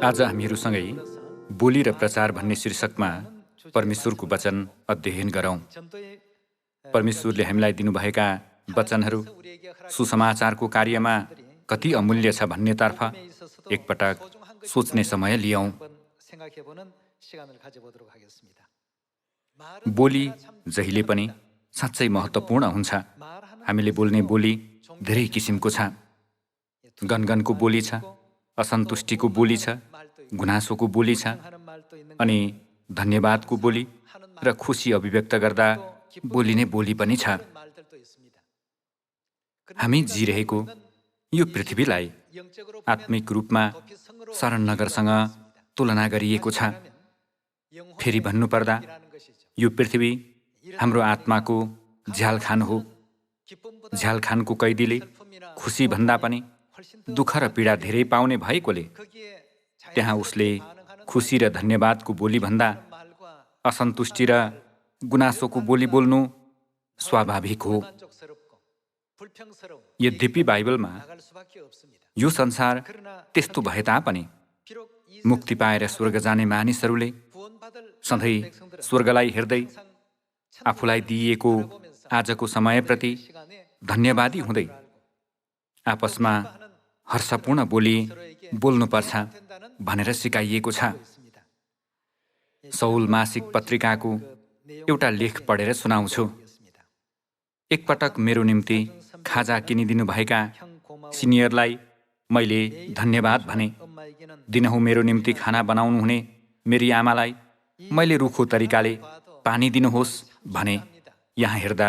आज हामीहरूसँगै बोली र प्रचार भन्ने शीर्षकमा परमेश्वरको वचन अध्ययन गरौँ। परमेश्वरले हामीलाई दिनुभएका वचनहरू सुसमाचारको कार्यमा कति अमूल्य छ भन्नेतर्फ एकपटक सोच्ने समय लियौँ। बोली जहिले पनि साँच्चै महत्त्वपूर्ण हुन्छ। हामीले बोल्ने बोली धेरै किसिमको छ। गनगनको बोली छ, असन्तुष्टिको बोली छ, गुनासोको बोली छ, अनि धन्यवादको बोली र खुसी अभिव्यक्त गर्दा बोलिने बोली पनि छ। हामी जिरहेको यो पृथ्वीलाई आत्मिक रूपमा शरणनगरसँग तुलना गरिएको छ। फेरि भन्नुपर्दा यो पृथ्वी हाम्रो आत्माको झ्यालखान हो। झ्यालखानको कैदीले खुसी भन्दा पनि दुःख र पीडा धेरै पाउने भएकोले त्यहाँ उसले खुसी र धन्यवादको बोली भन्दा असन्तुष्टि र गुनासोको बोली बोल्नु स्वाभाविक हो। यद्यपि बाइबलमा यो संसार त्यस्तो भए तापनि मुक्ति पाएर स्वर्ग जाने मानिसहरूले सधैँ स्वर्गलाई हेर्दै आफूलाई दिइएको आजको समयप्रति धन्यवादी हुँदै आपसमा हर्षपूर्ण बोली बोल्नुपर्छ भनेर सिकाइएको छ। सौल मासिक पत्रिकाको एउटा लेख पढेर सुनाउँछु। एकपटक मेरो निम्ति खाजा किनिदिनुभएका सिनियरलाई मैले धन्यवाद भने। दिनहुँ मेरो निम्ति खाना बनाउनुहुने मेरी आमालाई मैले रुखो तरिकाले पानी दिनुहोस् भने। यहाँ हेर्दा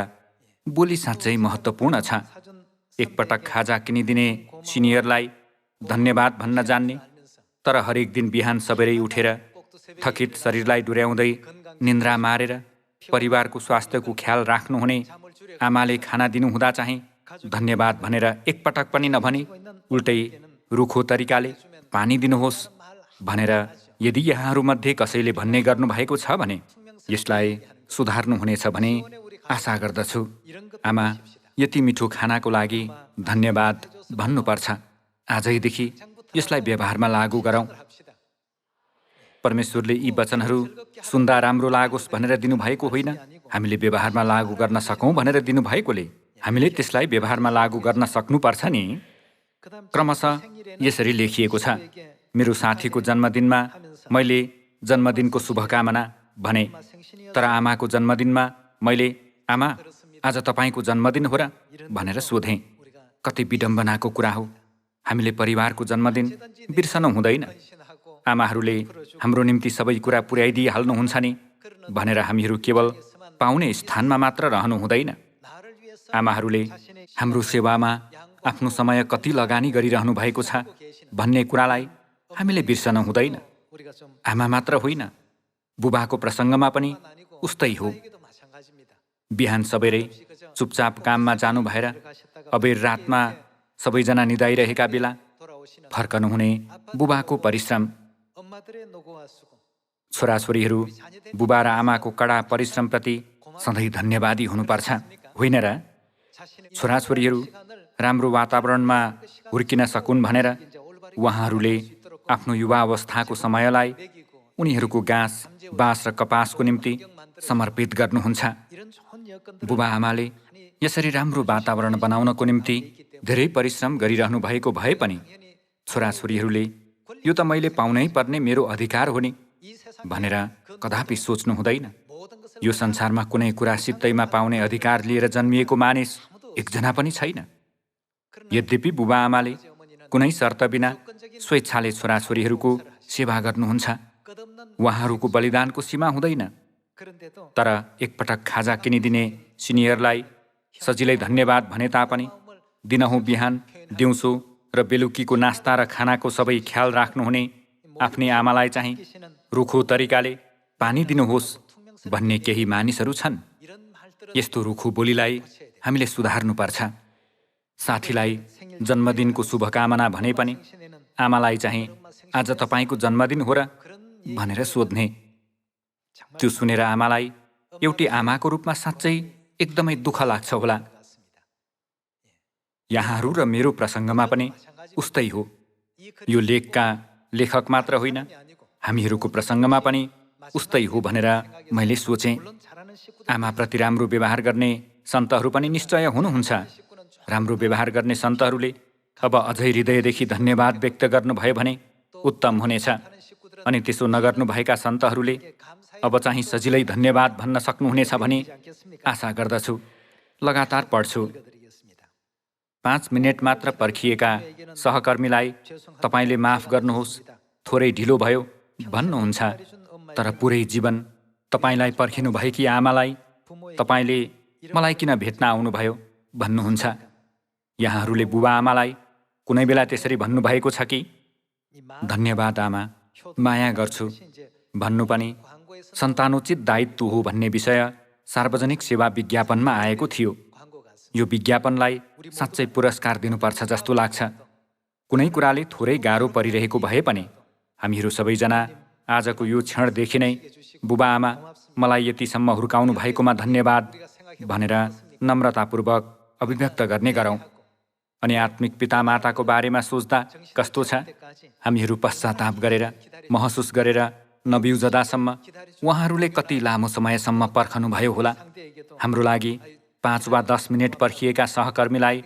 बोली साँच्चै महत्त्वपूर्ण छ। एकपटक खाजा किनिदिने सिनियरलाई धन्यवाद भन्न जान्ने, तर हरेक दिन बिहान सबेरै उठेर थकित शरीरलाई डुर्याउँदै निन्द्रा मारेर परिवारको स्वास्थ्यको ख्याल राख्नुहुने आमाले खाना दिनुहुँदा चाहिँ धन्यवाद भनेर एकपटक पनि नभनी उल्टै रुखो तरिकाले पानी दिनुहोस् भनेर यदि यहाँहरूमध्ये कसैले भन्ने गर्नुभएको छ भने यसलाई सुधार्नुहुनेछ भने आशा गर्दछु। आमा, यति मिठो खानाको लागि धन्यवाद भन्नुपर्छ। आजैदेखि यसलाई व्यवहारमा लागू गरौँ। परमेश्वरले यी वचनहरू सुन्दा राम्रो लागोस् भनेर दिनुभएको होइन, हामीले व्यवहारमा लागू गर्न सकौँ भनेर दिनुभएकोले हामीले त्यसलाई व्यवहारमा लागू गर्न सक्नुपर्छ नि। क्रमशः यसरी लेखिएको छ। मेरो साथीको जन्मदिनमा मैले जन्मदिनको शुभकामना भने, तर आमाको जन्मदिनमा मैले आमा, आज तपाईँको जन्मदिन हो र भनेर सोधेँ। कति विडम्बनाको कुरा हो। हामीले परिवारको जन्मदिन बिर्सनु हुँदैन। आमाहरूले हाम्रो निम्ति सबै कुरा पुर्याइदिइहाल्नुहुन्छ नि भनेर हामीहरू केवल पाउने स्थानमा मात्र रहनु हुँदैन। आमाहरूले हाम्रो सेवामा आफ्नो समय कति लगानी गरिरहनु भएको छ भन्ने कुरालाई हामीले बिर्सन हुँदैन। आमा मात्र होइन, बुबाको प्रसङ्गमा पनि उस्तै हो। बिहान सबेरै चुपचाप काममा जानु भएर अबेर रातमा सबैजना निदाइरहेका बेला फर्कनुहुने बुबाको परिश्रम। छोराछोरीहरू बुबा र आमाको कडा परिश्रमप्रति सधैँ धन्यवादी हुनुपर्छ, होइन र? छोराछोरीहरू राम्रो वातावरणमा हुर्किन सकुन् भनेर उहाँहरूले आफ्नो युवा अवस्थाको समयलाई उनीहरूको घाँस, बाँस र कपासको निम्ति समर्पित गर्नुहुन्छ। बुबा आमाले यसरी राम्रो वातावरण बनाउनको निम्ति धेरै परिश्रम गरिरहनु भएको भए पनि छोराछोरीहरूले यो त मैले पाउनै पर्ने मेरो अधिकार हो नि भनेर कदापि सोच्नु हुँदैन। यो संसारमा कुनै कुरा सित्तैमा पाउने अधिकार लिएर जन्मिएको मानिस एकजना पनि छैन। यद्यपि बुबा आमाले कुनै शर्त बिना स्वेच्छाले छोराछोरीहरूको सेवा गर्नुहुन्छ। उहाँहरूको बलिदानको सीमा हुँदैन। तर एकपटक खाजा किनिदिने सिनियरलाई सजिलै धन्यवाद भने तापनि दिनहुँ बिहान, दिउँसो र बेलुकीको नास्ता र खानाको सबै ख्याल राख्नुहुने आफ्नै आमालाई चाहिँ रुखो तरिकाले पानी दिनुहोस् भन्ने केही मानिसहरू छन्। यस्तो रुखो बोलीलाई हामीले सुधार्नुपर्छ। साथीलाई जन्मदिनको शुभकामना भने पनि आमालाई चाहिँ आज तपाईँको जन्मदिन हो र भनेर सोध्ने। त्यो सुनेर आमालाई एउटी आमाको रूपमा साँच्चै एकदमै दुःख लाग्छ होला। यहाँहरू र मेरो प्रसङ्गमा पनि उस्तै हो। यो लेखका लेखक मात्र होइन, हामीहरूको प्रसङ्गमा पनि उस्तै हो भनेर मैले सोचेँ। आमाप्रति राम्रो व्यवहार गर्ने सन्तहरू पनि निश्चय हुनुहुन्छ। राम्रो व्यवहार गर्ने सन्तहरूले अब अझै हृदयदेखि धन्यवाद व्यक्त गर्नुभयो भने उत्तम हुनेछ। अनि त्यसो नगर्नुभएका सन्तहरूले अब चाहिँ सजिलै धन्यवाद भन्न सक्नुहुनेछ भनी आशा गर्दछु। लगातार पढ्छु। 5 मिनेट मात्र पर्खिएका सहकर्मीलाई तपाईले माफ गर्नुहोस्, थोरै ढिलो भयो भन्नुहुन्छ। तर पुरै जीवन तपाईलाई पर्खिनुभएकी आमालाई तपाईले मलाई किन भेट्न आउनुभयो भन्नुहुन्छ। यहाँहरूले बुबा आमालाई कुनै बेला त्यसरी भन्नुभएको छ कि धन्यवाद आमा, माया गर्छु भन्नु पनि सन्तानोचित दायित्व हो भन्ने विषय सार्वजनिक सेवा विज्ञापनमा आएको थियो। यो विज्ञापनलाई साँच्चै पुरस्कार दिनुपर्छ जस्तो लाग्छ। कुनै कुराले थोरै गाह्रो परिरहेको भए पनि हामीहरू सबैजना आजको यो क्षणदेखि नै बुबा आमा मलाई यतिसम्म हुर्काउनु भएकोमा धन्यवाद भनेर नम्रतापूर्वक अभिव्यक्त गर्ने गरौँ। अनि आत्मिक पिता माताको बारेमा सोच्दा कस्तो छ, हामीहरू पश्चाताप गरेर महसुस गरेर नबिउजदासम्म उहाँहरूले कति लामो समयसम्म पर्खनुभयो होला। हाम्रो लागि 5 वा 10 मिनेट पर्खिएका सहकर्मीलाई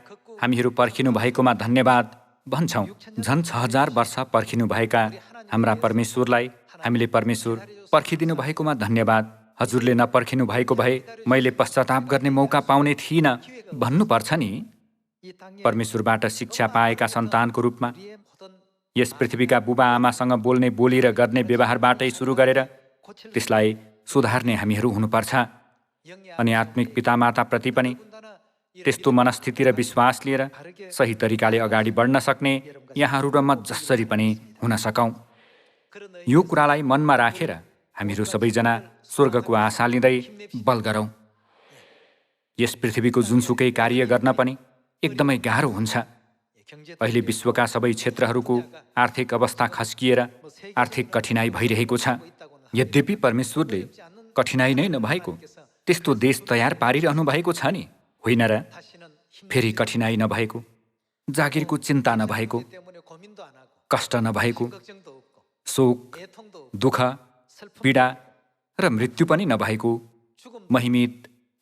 हामीहरू पर्खिनु भएकोमा धन्यवाद भन्छौँ। झन् 6000 वर्ष पर्खिनुभएका हाम्रा परमेश्वरलाई हामीले परमेश्वर पर्खिदिनु भएकोमा धन्यवाद, हजुरले नपर्खिनु भएको भए मैले पश्चाताप गर्ने मौका पाउने थिइनँ भन्नुपर्छ नि। परमेश्वरबाट शिक्षा पाएका सन्तानको रूपमा यस पृथ्वीका बुबा आमासँग बोल्ने बोली र गर्ने व्यवहारबाटै सुरु गरेर त्यसलाई सुधार्ने हामीहरू हुनुपर्छ। अनि आत्मिक पितामाताप्रति पनि त्यस्तो मनस्थिति र विश्वास लिएर सही तरिकाले अगाडि बढ्न सक्ने यहाँहरू र म जसरी पनि हुन सकौँ। यो कुरालाई मनमा राखेर हामीहरू सबैजना स्वर्गको आशा लिँदै बल गरौँ। यस पृथ्वीको जुनसुकै कार्य गर्न पनि एकदमै गाह्रो हुन्छ। अहिले विश्वका सबै क्षेत्रहरूको आर्थिक अवस्था खस्किएर आर्थिक कठिनाई भइरहेको छ। यद्यपि परमेश्वरले कठिनाई नै नभएको त्यस्तो देश तयार पारिरहनु भएको छ नि, होइन र? फेरि कठिनाई नभएको, जागिरको चिन्ता नभएको, कष्ट नभएको, शोक, दुःख, पीडा र मृत्यु पनि नभएको महिमित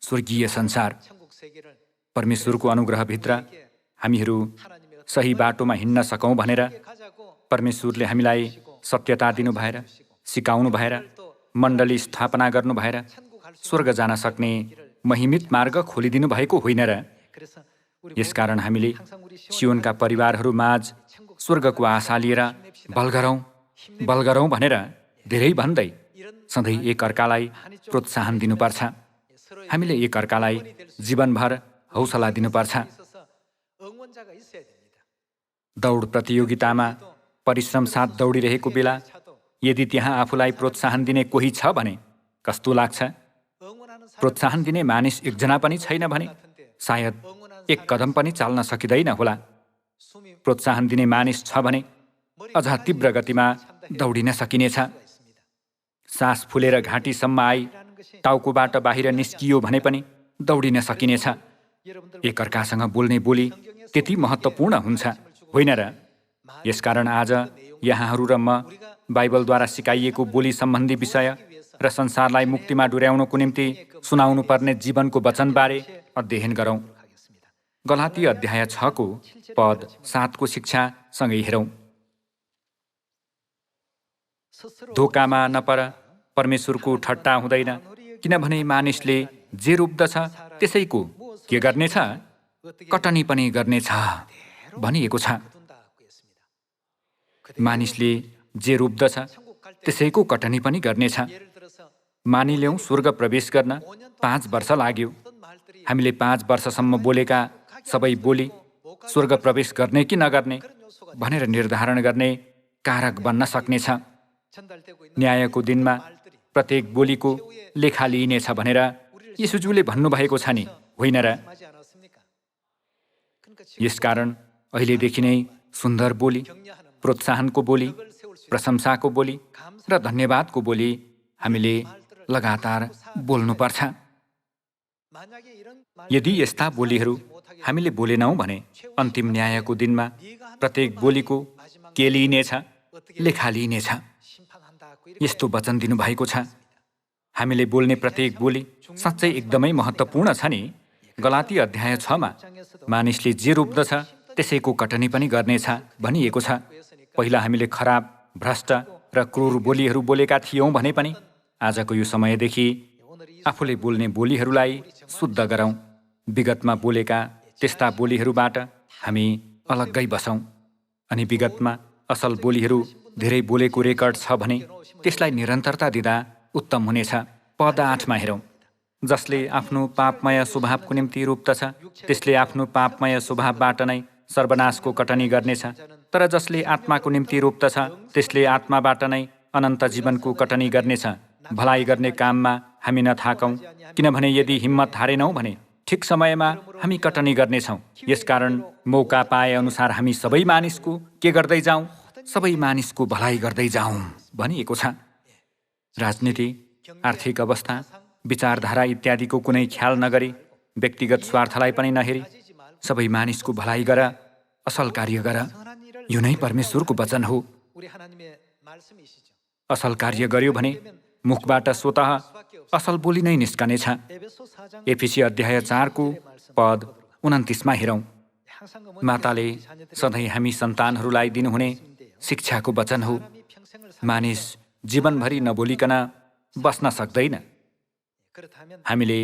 स्वर्गीय संसार। परमेश्वरको अनुग्रहभित्र हामीहरू सही बाटोमा हिँड्न सकौँ भनेर परमेश्वरले हामीलाई सत्यता दिनु भएर, सिकाउनु भएर, मण्डली स्थापना गर्नु भएर स्वर्ग जान सक्ने महिमित मार्ग खोलिदिनु भएको होइन र? यसकारण हामीले सियोनका परिवारहरू माझ स्वर्गको आशा लिएर बल गरौँ भनेर धेरै भन्दै सधैँ एकअर्कालाई प्रोत्साहन दिनुपर्छ। हामीले एकअर्कालाई जीवनभर हौसला दिनुपर्छ। दौड प्रतियोगितामा परिश्रम साथ दौडिरहेको बेला यदि त्यहाँ आफूलाई प्रोत्साहन दिने कोही छ भने कस्तो लाग्छ? प्रोत्साहन दिने मानिस एकजना पनि छैन भने सायद एक कदम पनि चाल्न सकिँदैन होला। प्रोत्साहन दिने मानिस छ भने अझ तीव्र गतिमा दौडिन सकिनेछ। सास फुलेर घाँटीसम्म आई टाउकोबाट बाहिर निस्कियो भने पनि दौडिन सकिनेछ। एकअर्कासँग बोल्ने बोली त्यति महत्त्वपूर्ण हुन्छ, होइन र? यसकारण आज यहाँहरू र म बाइबलद्वारा सिकाइएको बोली सम्बन्धी विषय र संसारलाई मुक्तिमा डोर्याउनको निम्ति सुनाउनु पर्ने जीवनको वचनबारे अध्ययन गरौँ। गलाती अध्याय 6 को पद 7 को शिक्षा सँगै हेरौँ। धोकामा नपर, परमेश्वरको ठट्टा हुँदैन, किनभने मानिसले जे रोप्दछ त्यसैको के गर्नेछ? कटनी पनि गर्नेछ भनिएको छ। मानिसले जे रोप्दछ त्यसैको कटनी पनि गर्नेछ। मानिल्याउँ स्वर्ग प्रवेश गर्न 5 वर्ष लाग्यो। हामीले 5 वर्षसम्म बोलेका सबै बोली स्वर्ग प्रवेश गर्ने कि नगर्ने भनेर निर्धारण गर्ने कारक बन्न सक्नेछ। न्यायको दिनमा प्रत्येक बोलीको लेखा लिइनेछ भनेर यीशुज्यूले भन्नुभएको छ नि, होइन र? यसकारण अहिलेदेखि नै सुन्दर बोली, प्रोत्साहनको बोली, प्रशंसाको बोली र धन्यवादको बोली हामीले लगातार बोल्नुपर्छ। यदि यस्ता बोलीहरू हामीले बोलेनौँ भने अन्तिम न्यायको दिनमा प्रत्येक बोलीको के लिइनेछ लेखा लिइनेछ। यस्तो वचन दिनुभएको छ। हामीले बोल्ने प्रत्येक बोली साँच्चै एकदमै महत्त्वपूर्ण छ नि। गलाती अध्याय 6मा मानिसले जे रोप्दछ त्यसैको कटनी पनि गर्नेछ भनिएको छ। पहिला हामीले खराब, भ्रष्ट र क्रूर बोलीहरू बोलेका थियौँ भने पनि आजको यो समयदेखि आफूले बोल्ने बोलीहरूलाई शुद्ध गरौँ। विगतमा बोलेका त्यस्ता बोलीहरूबाट हामी अलग्गै बसौँ। अनि विगतमा असल बोलीहरू धेरै बोलेको रेकर्ड छ भने त्यसलाई निरन्तरता दिँदा उत्तम हुनेछ। पद 8मा हेरौँ। जसले आफ्नो पापमय स्वभावको निम्ति रोप्दछ त्यसले आफ्नो पापमय स्वभावबाट नै सर्वनाशको कटनी गर्नेछ। तर जसले आत्माको निम्ति रोप्दछ त्यसले आत्माबाट नै अनन्त जीवनको कटनी गर्नेछ। भलाइ गर्ने काममा हामी नथाकौँ, किनभने यदि हिम्मत हारेनौँ भने ठिक समयमा हामी कटनी गर्नेछौँ। यसकारण मौका पाए अनुसार हामी सबै मानिसको के गर्दै जाउँ? सबै मानिसको भलाइ गर्दै जाउँ भनिएको छ। राजनीति, आर्थिक अवस्था, विचारधारा इत्यादिको कुनै ख्याल नगरी, व्यक्तिगत स्वार्थलाई पनि नहेरी सबै मानिसको भलाइ गर, असल कार्य गर। यो नै परमेश्वरको वचन हो। असल कार्य गर्यो भने मुखबाट स्वतः असल बोली नै निस्कनेछ। एफिसी अध्याय 4को पद 29मा हेरौँ। माताले सधैँ हामी सन्तानहरूलाई दिनुहुने शिक्षाको वचन हो। मानिस जीवनभरि नबोलिकन बस्न सक्दैन। हामीले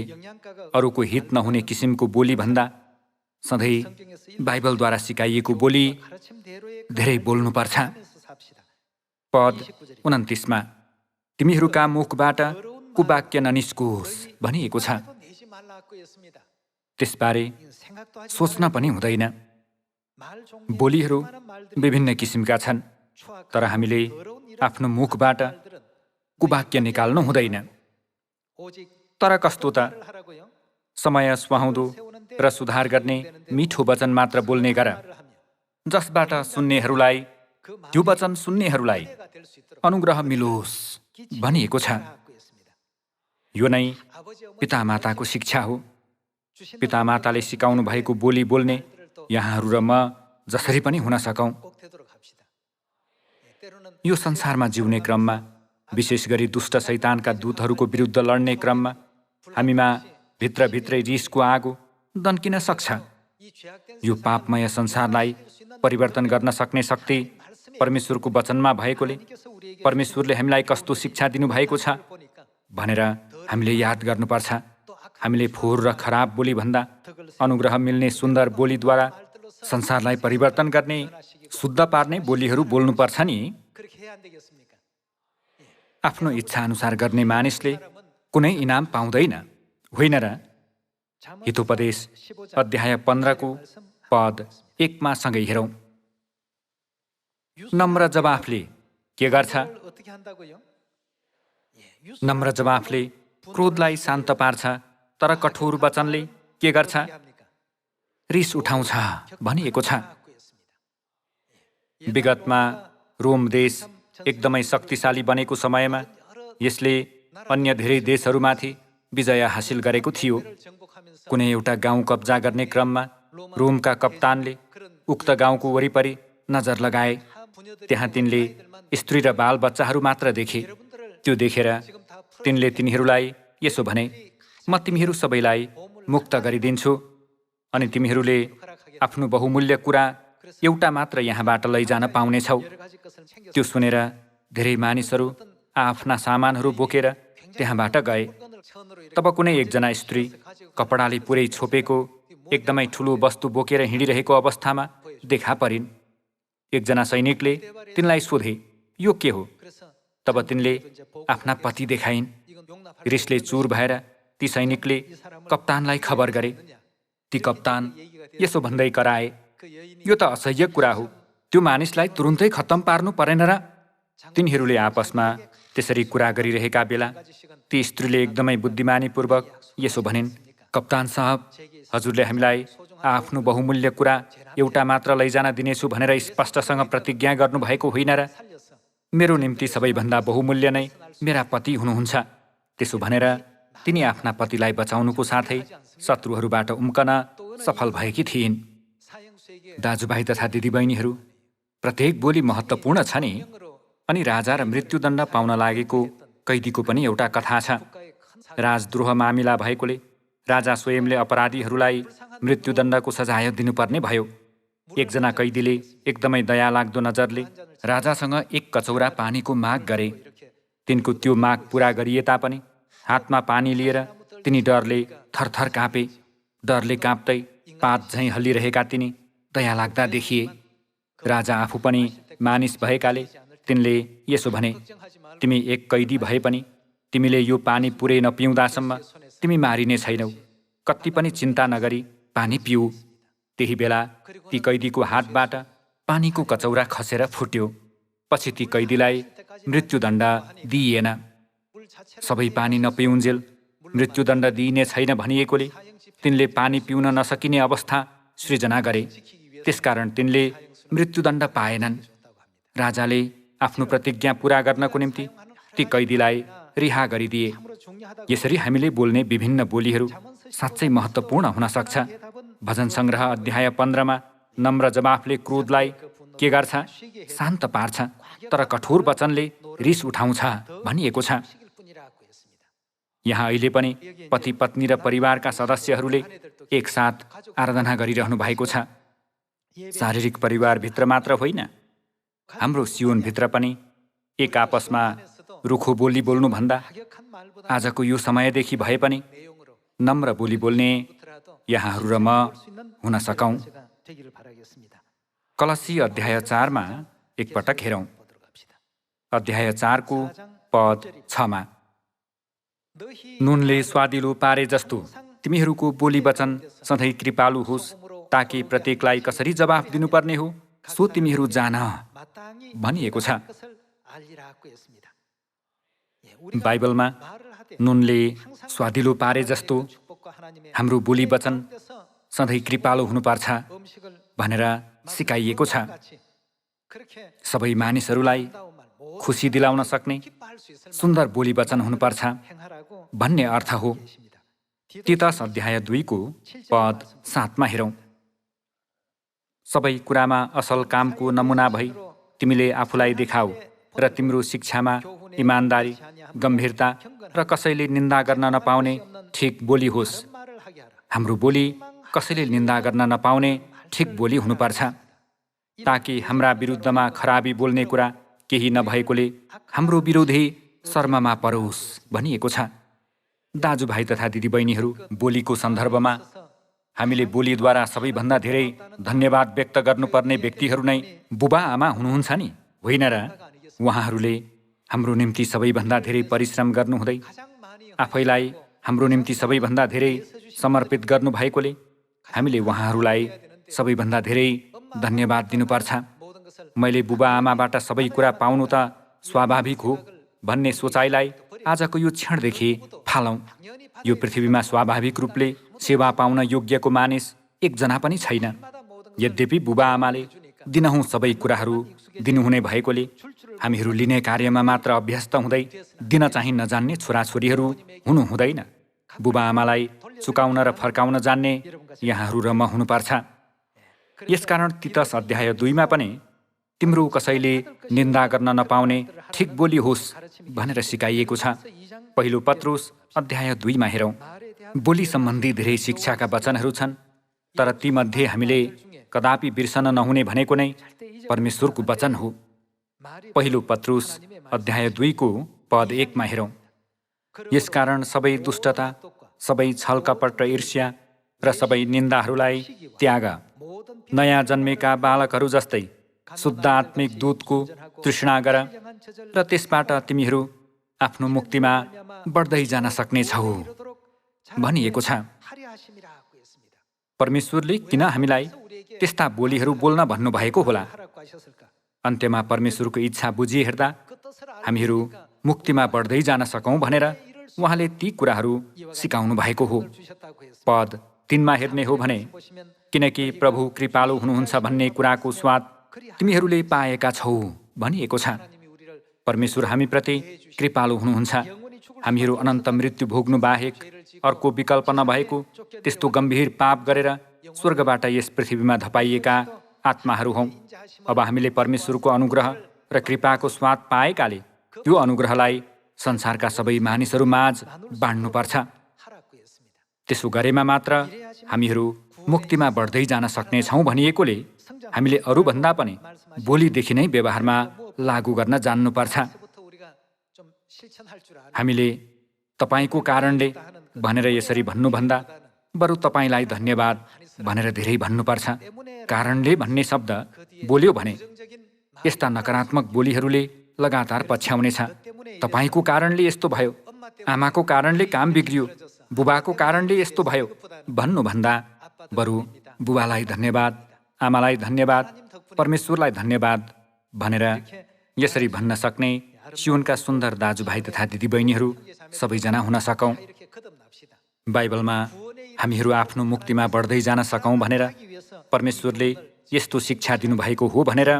अरूको हित नहुने किसिमको बोली भन्दा सधैँ बाइबलद्वारा सिकाइएको बोली धेरै बोल्नुपर्छ। पद 29मा तिमीहरूका मुखबाट कुवाक्य ननिस्कोस् भनिएको छ। त्यसबारे सोच्न पनि हुँदैन। बोलीहरू विभिन्न किसिमका छन्, तर हामीले आफ्नो मुखबाट कुवाक्य निकाल्नु हुँदैन। तर कस्तो त? समय सुहाउँदो र सुधार गर्ने मिठो वचन मात्र बोल्ने गर, जसबाट सुन्नेहरूलाई, त्यो वचन सुन्नेहरूलाई अनुग्रह मिलोस् भनिएको छ। यो नै पितामाताको शिक्षा हो। पितामाताले सिकाउनु भएको बोली बोल्ने यहाँहरू र म जसरी पनि हुन सकौँ। यो संसारमा जिउने क्रममा, विशेष गरी दुष्ट शैतानका दूतहरूको विरुद्ध लड्ने क्रममा हामीमा भित्रभित्रै रिसको आगो दन्किन सक्छ। यो पापमय संसारलाई परिवर्तन गर्न सक्ने शक्ति परमेश्वरको वचनमा भएकोले परमेश्वरले हामीलाई कस्तो शिक्षा दिनुभएको छ भनेर हामीले याद गर्नुपर्छ। हामीले फोहोर र खराब बोली भन्दा अनुग्रह मिल्ने सुन्दर बोलीद्वारा संसारलाई परिवर्तन गर्ने, शुद्ध पार्ने बोलीहरू बोल्नुपर्छ नि। आफ्नो इच्छा अनुसार गर्ने मानिसले कुनै इनाम पाउँदैन, होइन र? हितोपदेश अध्याय 15को पद 1मा सँगै हेरौँ। नम्र जवाफले के गर्छ? नम्र जवाफले क्रोधलाई शान्त पार्छ, तर कठोर वचनले के गर्छ? रिस उठाउँछ भनिएको छ। विगतमा रोम देश एकदमै शक्तिशाली बनेको समयमा यसले अन्य धेरै देशहरूमाथि विजय हासिल गरेको थियो। कुनै एउटा गाउँ कब्जा गर्ने क्रममा रोमका कप्तानले उक्त गाउँको वरिपरि नजर लगाए। त्यहाँ तिनले स्त्री र बाल बच्चाहरू मात्र देखे। त्यो देखेर तिनले तिनीहरूलाई यसो भने, म तिमीहरू सबैलाई मुक्त गरिदिन्छु अनि तिमीहरूले आफ्नो बहुमूल्य कुरा एउटा मात्र यहाँबाट लैजान पाउनेछौ। त्यो सुनेर धेरै मानिसहरू आफ्ना सामानहरू बोकेर त्यहाँबाट गए। तब कुनै एकजना स्त्री कपडाले पुरै छोपेको एकदमै ठुलो वस्तु बोकेर हिँडिरहेको अवस्थामा देखा परिन्। एकजना सैनिकले तिनलाई सोधे, यो के हो? तब तिनले आफ्ना पति देखाइन्। रिसले चुर भएर ती सैनिकले कप्तानलाई खबर गरे। ती कप्तान यसो भन्दै कराए, यो त असह्य कुरा हो, त्यो मानिसलाई तुरुन्तै खत्तम पार्नु परेन र? तिनीहरूले आपसमा त्यसरी कुरा गरिरहेका बेला ती स्त्रीले एकदमै बुद्धिमानीपूर्वक यसो भनिन्, कप्तान साहब, हजुरले हामीलाई आफ्नो बहुमूल्य कुरा एउटा मात्र लैजान दिनेछु भनेर स्पष्टसँग प्रतिज्ञा गर्नुभएको होइन र? मेरो निम्ति सबैभन्दा बहुमूल्य नै मेरा पति हुनुहुन्छ। त्यसो भनेर तिनी आफ्ना पतिलाई बचाउनुको साथै शत्रुहरूबाट उम्कन सफल भएकी थिइन्। दाजुभाइ तथा दिदीबहिनीहरू, प्रत्येक बोली महत्त्वपूर्ण छ नि। अनि राजा र मृत्युदण्ड पाउन लागेको कैदीको पनि एउटा कथा छ। राजद्रोह मामिला भएकोले राजा स्वयंले अपराधीहरूलाई मृत्युदण्डको सजाय दिनुपर्ने भयो। एकजना कैदीले एकदमै दयालाग्दो नजरले राजासँग एक कचौरा पानीको माग गरे। तिनको त्यो माग पूरा गरिए तापनि हातमा पानी लिएर तिनी डरले थरथर काँपे। डरले काँप्दै पात झैँ हल्लिरहेका तिनी दयालाग्दा देखिए। राजा आफू पनि मानिस भएकाले तिनले यसो भने, तिमी एक कैदी भए पनि तिमीले यो पानी पुरै नपिउँदासम्म तिमी मारिने छैनौ। कति पनि चिन्ता नगरी पानी पिऊ। त्यही बेला ती कैदीको हातबाट पानीको कचौरा खसेर फुट्यो। पछि ती कैदीलाई मृत्युदण्ड दिइएन। सबै पानी नपिउन्जेल मृत्युदण्ड दिइने छैन भनिएकोले तिनले पानी पिउन नसकिने अवस्था सृजना गरे। त्यसकारण तिनले मृत्युदण्ड पाएनन्। राजाले आफ्नो प्रतिज्ञा पूरा गर्नको निम्ति ती कैदीलाई रिहा गरिदिए। यसरी हामीले बोल्ने विभिन्न बोलीहरू साँच्चै महत्त्वपूर्ण हुन सक्छ। भजन सङ्ग्रह अध्याय 15 नम्र जवाफले क्रोधलाई के गर्छ? शान्त पार्छ, तर कठोर वचनले रिस उठाउँछ भनिएको छ। यहाँ अहिले पनि पति पत्नी र परिवारका सदस्यहरूले एकसाथ आराधना गरिरहनु भएको छ। शारीरिक परिवारभित्र मात्र होइन, हाम्रो सियोनभित्र पनि एक आपसमा रुखो बोली बोल्नुभन्दा आजको यो समयदेखि भए पनि नम्र बोली बोल्ने यहाँहरू र म हुन सकौँ। कलसी अध्याय 4 एकपटक हेरौँ। अध्याय 4 को पद 6 नुनले स्वादिलो पारे जस्तो तिमीहरूको बोली वचन सधैँ कृपालु होस्, ताकि प्रत्येकलाई कसरी जवाफ दिनुपर्ने हो सो तिमीहरू जान भनिएको छ। बाइबलमा नुनले स्वादिलो पारे जस्तो हाम्रो बोली वचन सधैँ कृपालु हुनुपर्छ भनेर सिकाइएको छ। सबै मानिसहरूलाई खुसी दिलाउन सक्ने सुन्दर बोली वचन हुनुपर्छ भन्ने अर्थ हो। तीतस अध्याय 2 को पद 7 हेरौँ। सबै कुरामा असल कामको नमुना भई तिमीले आफूलाई देखाऊ र तिम्रो शिक्षामा इमानदारी, गम्भीरता र कसैले निन्दा गर्न नपाउने ठिक बोली होस्। हाम्रो बोली कसैले निन्दा गर्न नपाउने ठिक बोली हुनुपर्छ, ताकि हाम्रा विरुद्धमा खराबी बोल्ने कुरा केही नभएकोले हाम्रो विरोधी शर्ममा परोस् भनिएको छ। दाजुभाइ तथा दिदीबहिनीहरू, बोलीको सन्दर्भमा हामीले बोलीद्वारा सबैभन्दा धेरै धन्यवाद व्यक्त गर्नुपर्ने व्यक्तिहरू नै बुबा आमा हुनुहुन्छ नि, होइन र? उहाँहरूले हाम्रो निम्ति सबैभन्दा धेरै परिश्रम गर्नुहुँदै आफैलाई हाम्रो निम्ति सबैभन्दा धेरै समर्पित गर्नुभएकोले हामीले उहाँहरूलाई सबैभन्दा धेरै धन्यवाद दिनुपर्छ। मैले बुबा आमाबाट सबै कुरा पाउनु त स्वाभाविक हो भन्ने सोचाइलाई आजको यो क्षणदेखि फालौँ। यो पृथ्वीमा स्वाभाविक रूपले सेवा पाउन योग्यको मानिस एकजना पनि छैन। यद्यपि बुबा आमाले दिनहुँ सबै कुराहरू दिनुहुने भएकोले हामीहरू लिने कार्यमा मात्र अभ्यस्त हुँदै दिन चाहिँ नजान्ने छोराछोरीहरू हुनु हुँदैन। बुबा आमालाई चुकाउन र फर्काउन जान्ने यहाँहरू र म हुनुपर्छ। यसकारण तीतस अध्याय 2 पनि तिम्रो कसैले निन्दा गर्न नपाउने ठिक बोली होस् भनेर सिकाइएको छ। पहिलो पत्रुस अध्याय 2 हेरौँ। बोली सम्बन्धी धेरै शिक्षाका वचनहरू छन्, तर तीमध्ये हामीले कदापि बिर्सन नहुने भनेको नै परमेश्वरको वचन हो। पहिलो पत्रुस अध्याय 2 को पद 1 हेरौँ। यसकारण सबै दुष्टता, सबै छलकपट र ईर्ष्या र सबै निन्दाहरूलाई त्याग। नयाँ जन्मेका बालकहरू जस्तै शुद्ध आत्मिक दूधको तृष्णा गर र त्यसबाट तिमीहरू आफ्नो मुक्तिमा बढ्दै जान सक्नेछौ भनिएको छ। परमेश्वरले किन हामीलाई त्यस्ता बोलीहरू बोल्न भन्नुभएको होला? अन्त्यमा परमेश्वरको इच्छा बुझी हेर्दा हामीहरू मुक्तिमा बढ्दै जान सकौँ भनेर उहाँले ती कुराहरू सिकाउनु भएको हो। पद 3 हेर्ने हो भने, किनकि प्रभु कृपालु हुनुहुन्छ भन्ने कुराको स्वाद तिमीहरूले पाएका छौ भनिएको छ। परमेश्वर हामीप्रति कृपालु हुनुहुन्छ। हामीहरू अनन्त मृत्यु भोग्नु बाहेक अर्को विकल्प नभएको त्यस्तो गम्भीर पाप गरेर स्वर्गबाट यस पृथ्वीमा धपाइएका आत्माहरू हौँ। अब हामीले परमेश्वरको अनुग्रह र कृपाको स्वाद पाएकाले त्यो अनुग्रहलाई संसारका सबै मानिसहरूमाझ बाँड्नुपर्छ। त्यसो गरेमा मात्र हामीहरू मुक्तिमा बढ्दै जान सक्नेछौँ भनिएकोले हामीले अरूभन्दा पनि बोलीदेखि नै व्यवहारमा लागू गर्न जान्नुपर्छ। हामीले तपाईँको कारणले भनेर यसरी भन्नुभन्दा बरु तपाईँलाई धन्यवाद भनेर धेरै भन्नुपर्छ। कारणले भन्ने शब्द बोल्यो भने यस्ता नकारात्मक बोलीहरूले लगातार पछ्याउनेछ। तपाईँको कारणले यस्तो भयो, आमाको कारणले काम बिग्रियो, बुबाको कारणले यस्तो भयो भन्नुभन्दा बरु बुबालाई धन्यवाद, आमालाई धन्यवाद, परमेश्वरलाई धन्यवाद भनेर यसरी भन्न सक्ने सियोनका सुन्दर दाजुभाइ तथा दिदीबहिनीहरू सबैजना हुन सकौँ। बाइबलमा हामीहरू आफ्नो मुक्तिमा बढ्दै जान सकौँ भनेर परमेश्वरले यस्तो शिक्षा दिनुभएको हो भनेर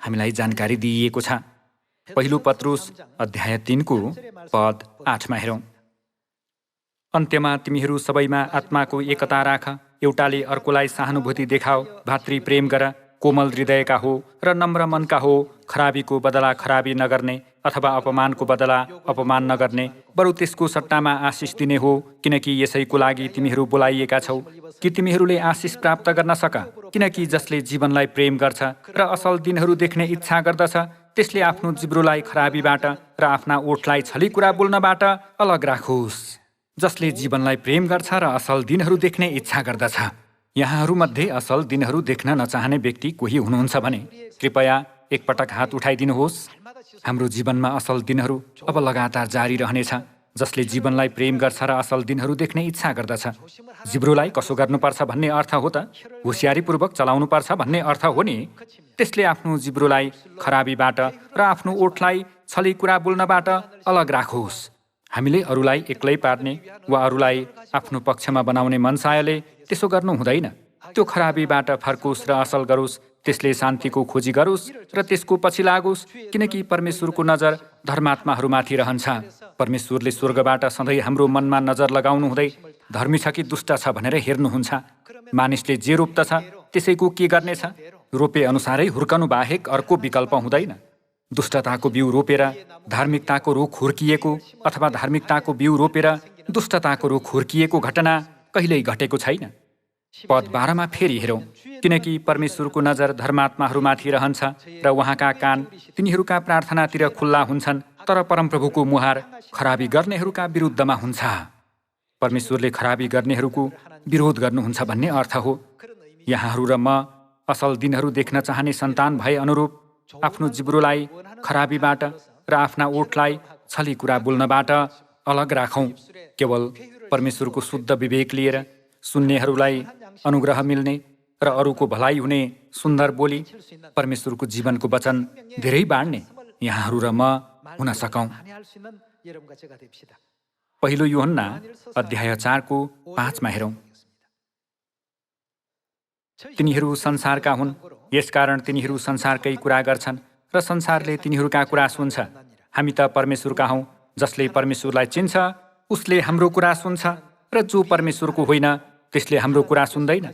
हामीलाई जानकारी दिइएको छ। पहिलो पत्रुस अध्याय 3 पद 8 हेरौँ। अन्त्यमा तिमीहरू सबैमा आत्माको एकता राख, एउटाले अर्कोलाई सहानुभूति देखाओ, भातृ प्रेम गर, कोमल हृदयका हो र नम्र मनका हो, खराबीको बदला खराबी नगर्ने अथवा अपमानको बदला अपमान नगर्ने, बरु त्यसको सट्टामा आशिष दिने हो, किनकि यसैको लागि तिमीहरू बोलाइएका छौ कि तिमीहरूले आशिष प्राप्त गर्न सक। किनकि जसले जीवनलाई प्रेम गर्छ र असल दिनहरू देख्ने इच्छा गर्दछ, त्यसले आफ्नो जिब्रोलाई खराबीबाट र आफ्ना ओठलाई छली कुरा बोल्नबाट अलग राखोस्। जसले जीवनलाई प्रेम गर्छ र असल दिनहरू देख्ने इच्छा गर्दछ। यहाँहरूमध्ये असल दिनहरू देख्न नचाहने व्यक्ति कोही हुनुहुन्छ भने कृपया एकपटक हात उठाइदिनुहोस्। हाम्रो जीवनमा असल दिनहरू अब लगातार जारी रहनेछ। जसले जीवनलाई प्रेम गर्छ र असल दिनहरू देख्ने इच्छा गर्दछ। जिब्रोलाई कसो गर्नुपर्छ भन्ने अर्थ हो त होसियारीपूर्वक चलाउनुपर्छ भन्ने अर्थ हो नि। त्यसले आफ्नो जिब्रोलाई खराबीबाट र आफ्नो ओठलाई छली कुरा बोल्नबाट अलग राखोस्। हामीले अरूलाई एक्लै पार्ने वा अरूलाई आफ्नो पक्षमा बनाउने मनसायले त्यसो गर्नु हुँदैन। त्यो खराबीबाट फर्कोस् र असल गरोस्। त्यसले शान्तिको खोजी गरोस् र त्यसको पछि लागोस्, किनकि परमेश्वरको नजर धर्मात्माहरूमाथि रहन्छ। परमेश्वरले स्वर्गबाट सधैँ हाम्रो मनमा नजर लगाउनु हुँदै धर्मी छ कि दुष्ट छ भनेर हेर्नुहुन्छ। मानिसले जे रोप्दछ त्यसैको के गर्नेछ? रोपे अनुसारै हुर्कनु बाहेक अर्को विकल्प हुँदैन। दुष्टताको बिउ रोपेर धार्मिकताको रुख हुर्किएको अथवा धार्मिकताको बिउ रोपेर दुष्टताको रुख हुर्किएको घटना कहिल्यै घटेको छैन। पद 12 फेरि हेरौँ। किनकि परमेश्वरको नजर धर्मात्माहरूमाथि रहन्छ र उहाँका कान तिनीहरूका प्रार्थनातिर खुल्ला हुन्छन्, तर परमप्रभुको मुहार खराबी गर्नेहरूका विरुद्धमा हुन्छ। परमेश्वरले खराबी गर्नेहरूको विरोध गर्नुहुन्छ भन्ने अर्थ हो। यहाँहरू र म असल दिनहरू देख्न चाहने सन्तान भए अनुरूप आफ्नो जिब्रोलाई खराबीबाट र आफ्ना ओठलाई छली कुरा बोल्नबाट अलग राखौँ। केवल परमेश्वरको शुद्ध विवेक लिएर सुन्नेहरूलाई अनुग्रह मिल्ने र अरूको भलाइ हुने सुन्दर बोली, परमेश्वरको जीवनको वचन धेरै बाँड्ने यहाँहरू र म हुन सकौँ। पहिलो यूहन्ना अध्याय 4:5 हेरौँ। तिनीहरू संसारका हुन्, यसकारण तिनीहरू संसारकै कुरा गर्छन् र संसारले तिनीहरूका कुरा सुन्छ। हामी त परमेश्वरका हौँ। जसले परमेश्वरलाई चिन्छ उसले हाम्रो कुरा सुन्छ, र जो परमेश्वरको होइन त्यसले हाम्रो कुरा सुन्दैन।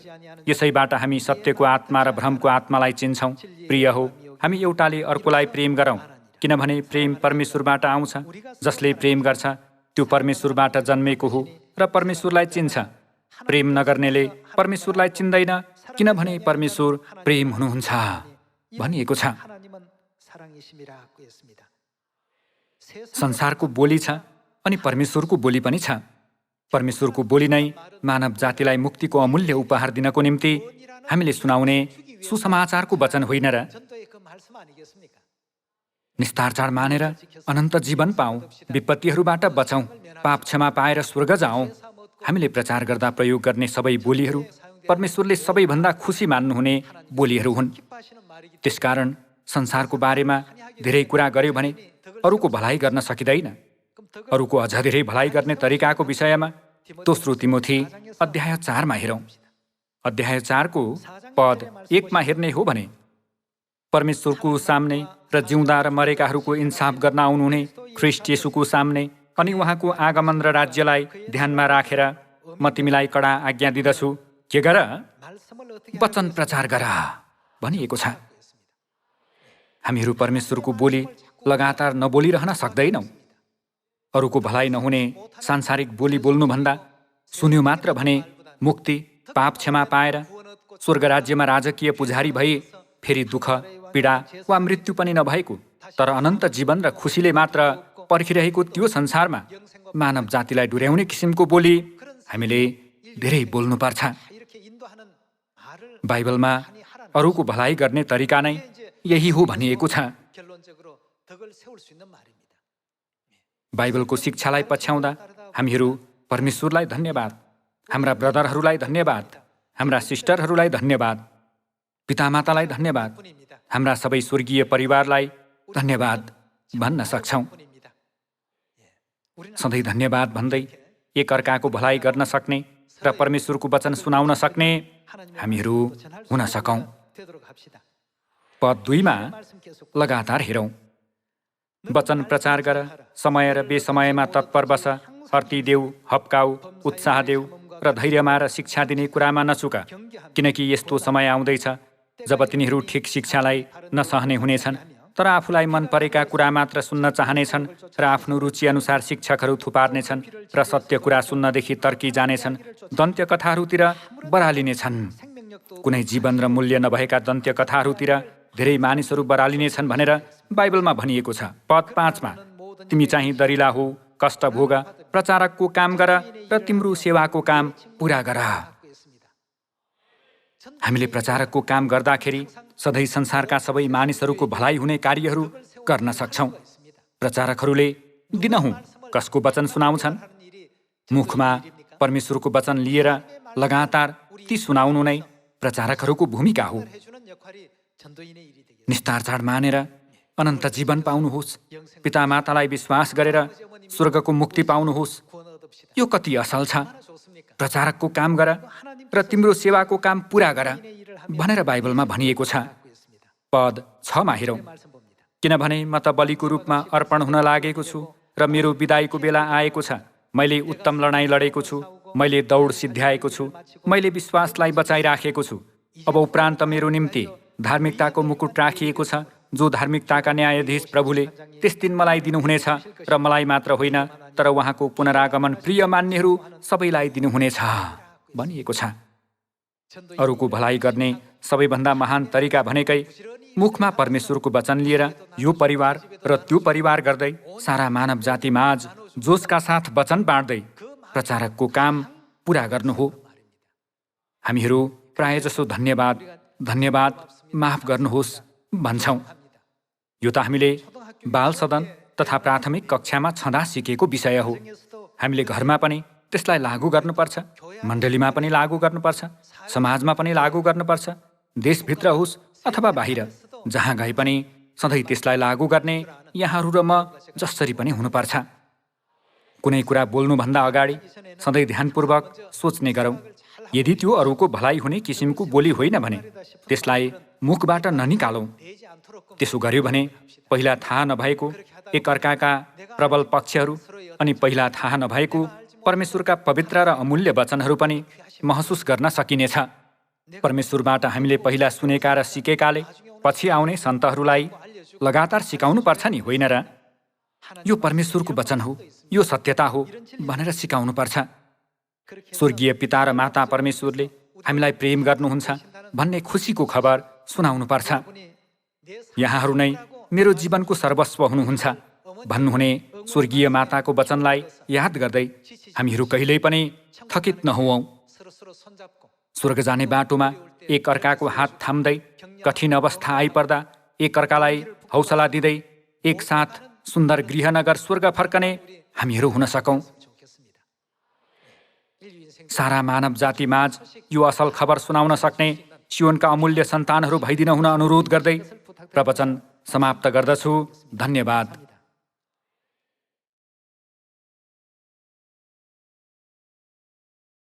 यसैबाट हामी सत्यको आत्मा र भ्रमको आत्मालाई चिन्छौँ। प्रिय हो, हामी एउटाले अर्कोलाई प्रेम गरौँ, किनभने प्रेम परमेश्वरबाट आउँछ। जसले प्रेम गर्छ त्यो परमेश्वरबाट जन्मेको हो र परमेश्वरलाई चिन्छ। प्रेम नगर्नेले परमेश्वरलाई चिन्दैन, किनभने परमेश्वर प्रेम हुनुहुन्छ भनिएको छ। संसारको बोली छ अनि परमेश्वरको बोली पनि छ। परमेश्वरको बोली नै मानव जातिलाई मुक्तिको अमूल्य उपहार दिनको निम्ति हामीले सुनाउने सुसमाचारको वचन होइन र? निस्तार चाड मानेर अनन्त जीवन पाऊँ, विपत्तिहरूबाट बचौँ, पाप क्षमा पाएर स्वर्ग जाऔँ। हामीले प्रचार गर्दा प्रयोग गर्ने सबै बोलीहरू परमेश्वरले सबैभन्दा खुसी मान्नुहुने बोलीहरू हुन्। त्यसकारण संसारको बारेमा धेरै कुरा गर्यो भने अरूको भलाइ गर्न सकिँदैन। अरूको अझ धेरै भलाइ गर्ने तरिकाको विषयमा दोस्रो तिमोथी अध्याय 4 हेरौँ। अध्याय 4 पद 1 हेर्ने हो भने परमेश्वरको सामने र जिउँदा र मरेकाहरूको इन्साफ गर्न आउनुहुने ख्रीष्ट येशूको सामने अनि उहाँको आगमन र राज्यलाई ध्यानमा राखेर म तिमीलाई कडा आज्ञा दिदछु। के गर? वचन प्रचार गर। भनिएको छ। हामीहरू परमेश्वरको बोली लगातार नबोलिरहन सक्दैनौँ। अरूको भलाइ नहुने सांसारिक बोली बोल्नुभन्दा सुन्यो मात्र भने मुक्ति, पाप क्षमा पाएर स्वर्ग राज्यमा राजकीय पुजारी भई फेरि दुःख, पीडा वा मृत्यु पनि नभएको तर अनन्त जीवन र खुसीले मात्र पर्खिरहेको त्यो संसारमा मानव जातिलाई डुर्याउने किसिमको बोली हामीले धेरै बोल्नुपर्छ। बाइबलमा अरूको भलाइ गर्ने तरिका नै यही हो भनिएको छ। बाइबलको शिक्षालाई पछ्याउँदा हामीहरू परमेश्वरलाई धन्यवाद, हाम्रा ब्रदरहरूलाई धन्यवाद, हाम्रा सिस्टरहरूलाई धन्यवाद, पितामातालाई धन्यवाद, हाम्रा सबै स्वर्गीय परिवारलाई धन्यवाद भन्न सक्छौँ। सधैँ धन्यवाद भन्दै एकअर्काको भलाइ गर्न सक्ने र परमेश्वरको वचन सुनाउन सक्ने हामीहरू हुन सकौँ। पद 2 मा लगातार हेरौँ। वचन प्रचार गर, समय र बेसमयमा तत्पर बस, अर्ती देऊ, हप्काऊ, उत्साह देऊ र धैर्यमा र शिक्षा दिने कुरामा नचुका, किनकि यस्तो समय आउँदैछ जब तिनीहरू ठिक शिक्षालाई नसहने हुनेछन् तर आफूलाई मन परेका कुरा मात्र सुन्न चाहनेछन् र आफ्नो रुचि अनुसार शिक्षकहरू थुपार्नेछन् र सत्य कुरा सुन्नदेखि तर्की जानेछन्, दन्त्य कथाहरूतिर बरालिनेछन्। कुनै जीवन र मूल्य नभएका दन्त्य कथाहरूतिर धेरै मानिसहरू बरालिनेछन् भनेर बाइबलमा भनिएको छ। पद 5 मा तिमी चाहिँ दरिला हो, कष्ट भोग, प्रचारकको काम गर र तिम्रो सेवाको काम पूरा गर। हामीले प्रचारकको काम गर्दाखेरि सधैँ संसारका सबै मानिसहरूको भलाइ हुने कार्यहरू गर्न सक्छौँ। प्रचारकहरूले दिनहुँ कसको वचन सुनाउँछन्? मुखमा परमेश्वरको वचन लिएर लगातार ती सुनाउनु नै प्रचारकहरूको भूमिका हो। निस्तार चाड मानेर अनन्त जीवन पाउनुहोस्, पितामातालाई विश्वास गरेर स्वर्गको मुक्ति पाउनुहोस्। यो कति असल छ। प्रचारकको काम गर र तिम्रो सेवाको काम पूरा गर भनेर बाइबलमा भनिएको छ। पद 6 मा हेरौँ। किनभने म त बलिको रूपमा अर्पण हुन लागेको छु र मेरो बिदाईको बेला आएको छ। मैले उत्तम लडाईँ लडेको छु, मैले दौड सिद्ध्याएको छु, मैले विश्वासलाई बचाइराखेको छु। अब उपरान्त मेरो निम्ति धार्मिकताको मुकुट राखिएको छ, जो धार्मिकताका न्यायाधीश प्रभुले त्यस दिन मलाई दिनुहुनेछ र मलाई मात्र होइन तर उहाँको पुनरागमन प्रिय मान्नेहरू सबैलाई दिनुहुनेछ भनिएको छ। अरूको भलाइ गर्ने सबैभन्दा महान तरिका भनेकै मुखमा परमेश्वरको वचन लिएर यो परिवार र त्यो परिवार गर्दै सारा मानव जाति माझ जोसका साथ वचन बाँड्दै प्रचारकको काम पूरा गर्नु हो। हामीहरू प्रायजसो धन्यवाद, धन्यवाद, माफ गर्नुहोस् भन्छौँ। यो त हामीले बाल सदन तथा प्राथमिक कक्षामा छँदा सिकेको विषय हो। हामीले घरमा पनि त्यसलाई लागू गर्नुपर्छ, मण्डलीमा पनि लागू गर्नुपर्छ, समाजमा पनि लागू गर्नुपर्छ, देशभित्र होस् अथवा बाहिर, जहाँ गए पनि सधैँ त्यसलाई लागू गर्ने यहाँहरू र म जसरी पनि हुनुपर्छ। कुनै कुरा बोल्नुभन्दा अगाडि सधैँ ध्यानपूर्वक सोच्ने गरौँ। यदि त्यो अरूको भलाइ हुने किसिमको बोली होइन भने त्यसलाई मुखबाट ननिकालौँ। त्यसो गर्यो भने पहिला थाहा नभएको एकअर्काका प्रबल पक्षहरू अनि पहिला थाहा नभएको परमेश्वरका पवित्र र अमूल्य वचनहरू पनि महसुस गर्न सकिनेछ। परमेश्वरबाट हामीले पहिला सुनेका र सिकेकाले पछि आउने सन्तहरूलाई लगातार सिकाउनु पर्छ नि, होइन र? यो परमेश्वरको वचन हो, यो सत्यता हो भनेर सिकाउनु पर्छ। स्वर्गीय पिता र माता परमेश्वरले हामीलाई प्रेम गर्नुहुन्छ भन्ने खुसीको खबर सुनाउनु पर्छ। यहाँहरू नै मेरो जीवनको सर्वस्व हुनुहुन्छ भन्नुहुने स्वर्गीय माताको वचनलाई याद गर्दै हामीहरू कहिल्यै पनि थकित नहुऔँ। स्वर्ग जाने बाटोमा एक अर्काको हात थाम्दै कठिन अवस्था आइपर्दा एकअर्कालाई हौसला दिँदै एकसाथ सुन्दर गृहनगर स्वर्ग फर्कने हामीहरू हुन सकौँ। सारा मानव जाति माझ यो असल खबर सुनाउन सक्ने सियोनका अमूल्य सन्तानहरू भइदिन हुन अनुरोध गर्दै प्रवचन समाप्त गर्दछु। धन्यवाद।